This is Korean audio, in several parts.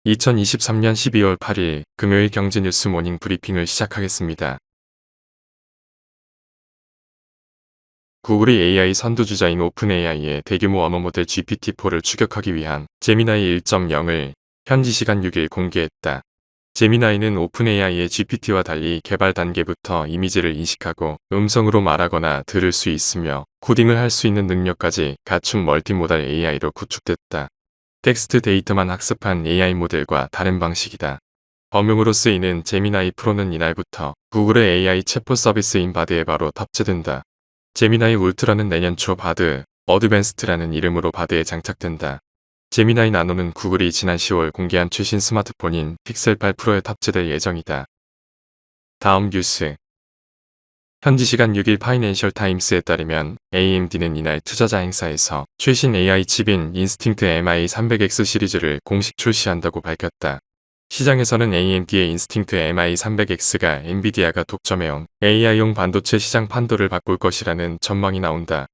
2023년 12월 8일 금요일 경제뉴스 모닝 브리핑을 시작하겠습니다. 구글이 AI 선두주자인 오픈AI의 대규모 언어 모델 GPT-4를 추격하기 위한 제미나이 1.0을 현지 시간 6일 공개했다. 제미나이는 오픈AI의 GPT와 달리 개발 단계부터 이미지를 인식하고 음성으로 말하거나 들을 수 있으며 코딩을 할 수 있는 능력까지 갖춘 멀티모달 AI로 구축됐다. 텍스트 데이터만 학습한 AI 모델과 다른 방식이다. 범용으로 쓰이는 제미나이 프로는 이날부터 구글의 AI 챗봇 서비스인 바드에 바로 탑재된다. 제미나이 울트라는 내년 초 바드, 어드밴스드라는 이름으로 바드에 장착된다. 제미나이 나노는 구글이 지난 10월 공개한 최신 스마트폰인 픽셀 8 프로에 탑재될 예정이다. 다음 뉴스. 현지 시간 6일 파이낸셜 타임스에 따르면 AMD는 이날 투자자 행사에서 최신 AI 칩인 인스팅트 MI300X 시리즈를 공식 출시한다고 밝혔다. 시장에서는 AMD의 인스팅트 MI300X가 엔비디아가 독점해온 AI용 반도체 시장 판도를 바꿀 것이라는 전망이 나온다.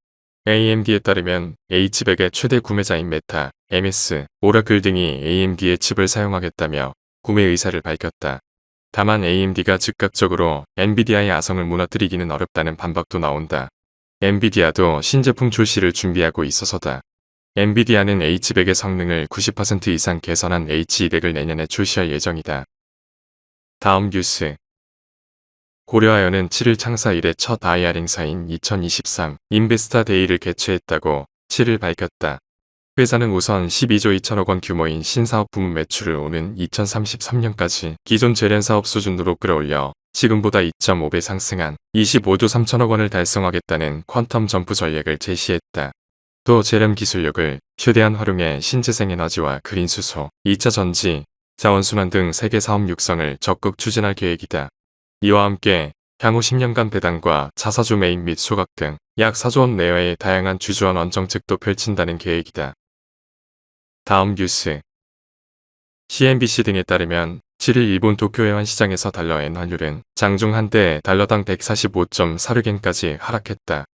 AMD에 따르면 H백의 최대 구매자인 메타, MS, 오라클 등이 AMD의 칩을 사용하겠다며 구매 의사를 밝혔다. 다만 AMD가 즉각적으로 엔비디아의 아성을 무너뜨리기는 어렵다는 반박도 나온다. 엔비디아도 신제품 출시를 준비하고 있어서다. 엔비디아는 H백의 성능을 90% 이상 개선한 H200을 내년에 출시할 예정이다. 다음 뉴스. 고려아연은 7일 창사 이래 첫 IR 행사인 2023 인베스타 데이를 개최했다고 7일 밝혔다. 회사는 우선 12조 2천억 원 규모인 신사업 부문 매출을 오는 2033년까지 기존 재련사업 수준으로 끌어올려 지금보다 2.5배 상승한 25조 3천억 원을 달성하겠다는 퀀텀 점프 전략을 제시했다. 또 재련 기술력을 최대한 활용해 신재생에너지와 그린 수소, 2차 전지, 자원순환 등 세계 사업 육성을 적극 추진할 계획이다. 이와 함께 향후 10년간 배당과 자사주 매입 및 소각 등 약 4조 원 내외의 다양한 주주환원 정책도 펼친다는 계획이다. 다음 뉴스. CNBC 등에 따르면 7일 일본 도쿄 외환시장에서 달러엔 환율은 장중 한때 달러당 145.46엔까지 하락했다.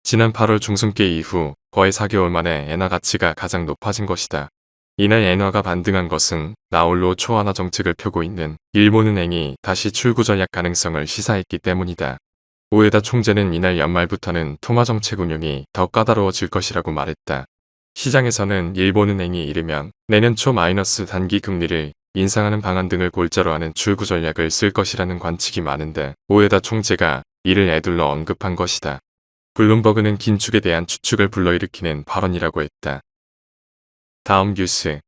지난 8월 중순께 이후 거의 4개월 만에 엔화 가치가 가장 높아진 것이다. 이날 엔화가 반등한 것은 나홀로 초안화 정책을 펴고 있는 일본은행이 다시 출구 전략 가능성을 시사했기 때문이다. 우에다 총재는 이날 연말부터는 통화정책 운용이 더 까다로워질 것이라고 말했다. 시장에서는 일본은행이 이르면 내년 초 마이너스 단기 금리를 인상하는 방안 등을 골자로 하는 출구 전략을 쓸 것이라는 관측이 많은데 우에다 총재가 이를 에둘러 언급한 것이다. 블룸버그는 긴축에 대한 추측을 불러일으키는 발언이라고 했다. 다음 뉴스.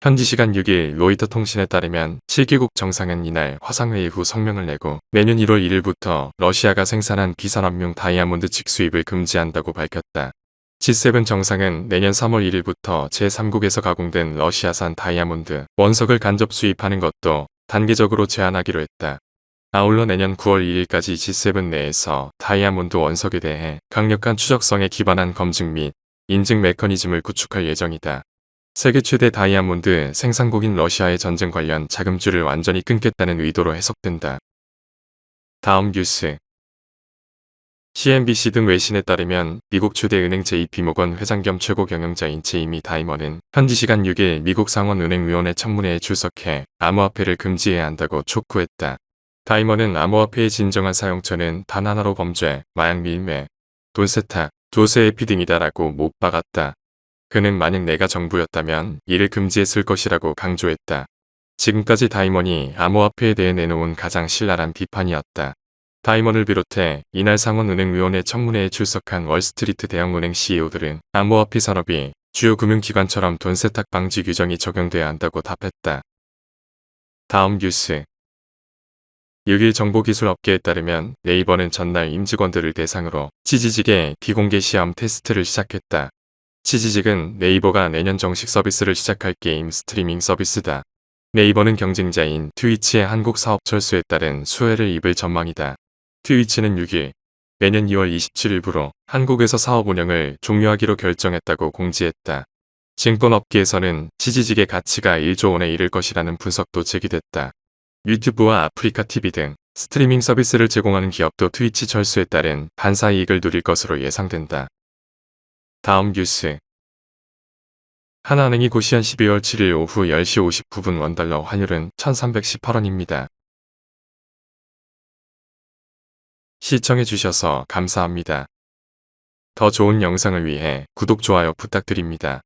현지 시간 6일 로이터 통신에 따르면 7개국 정상은 이날 화상회의 후 성명을 내고 내년 1월 1일부터 러시아가 생산한 비산업용 다이아몬드 직수입을 금지한다고 밝혔다. G7 정상은 내년 3월 1일부터 제3국에서 가공된 러시아산 다이아몬드 원석을 간접 수입하는 것도 단계적으로 제한하기로 했다. 아울러 내년 9월 2일까지 G7 내에서 다이아몬드 원석에 대해 강력한 추적성에 기반한 검증 및 인증 메커니즘을 구축할 예정이다. 세계 최대 다이아몬드 생산국인 러시아의 전쟁 관련 자금줄을 완전히 끊겠다는 의도로 해석된다. 다음 뉴스. CNBC 등 외신에 따르면 미국 최대 은행 JP모건 회장 겸 최고 경영자인 제이미 다이먼은 현지 시간 6일 미국 상원은행위원회 청문회에 출석해 암호화폐를 금지해야 한다고 촉구했다. 다이먼은 암호화폐의 진정한 사용처는 단 하나로 범죄, 마약 밀매, 돈 세탁, 조세 회피 등이다라고 못 박았다. 그는 만약 내가 정부였다면 이를 금지했을 것이라고 강조했다. 지금까지 다이먼이 암호화폐에 대해 내놓은 가장 신랄한 비판이었다. 다이먼을 비롯해 이날 상원은행위원회 청문회에 출석한 월스트리트 대형은행 CEO들은 암호화폐 산업이 주요 금융기관처럼 돈 세탁 방지 규정이 적용돼야 한다고 답했다. 다음 뉴스. 6일 정보기술업계에 따르면 네이버는 전날 임직원들을 대상으로 치지직의 비공개 시험 테스트를 시작했다. 치지직은 네이버가 내년 정식 서비스를 시작할 게임 스트리밍 서비스다. 네이버는 경쟁자인 트위치의 한국 사업 철수에 따른 수혜를 입을 전망이다. 트위치는 6일 내년 2월 27일부로 한국에서 사업 운영을 종료하기로 결정했다고 공지했다. 증권업계에서는 치지직의 가치가 1조 원에 이를 것이라는 분석도 제기됐다. 유튜브와 아프리카 TV 등 스트리밍 서비스를 제공하는 기업도 트위치 철수에 따른 반사 이익을 누릴 것으로 예상된다. 다음 뉴스. 하나은행이 고시한 12월 7일 오후 10시 59분 원달러 환율은 1318원입니다. 시청해주셔서 감사합니다. 더 좋은 영상을 위해 구독, 좋아요 부탁드립니다.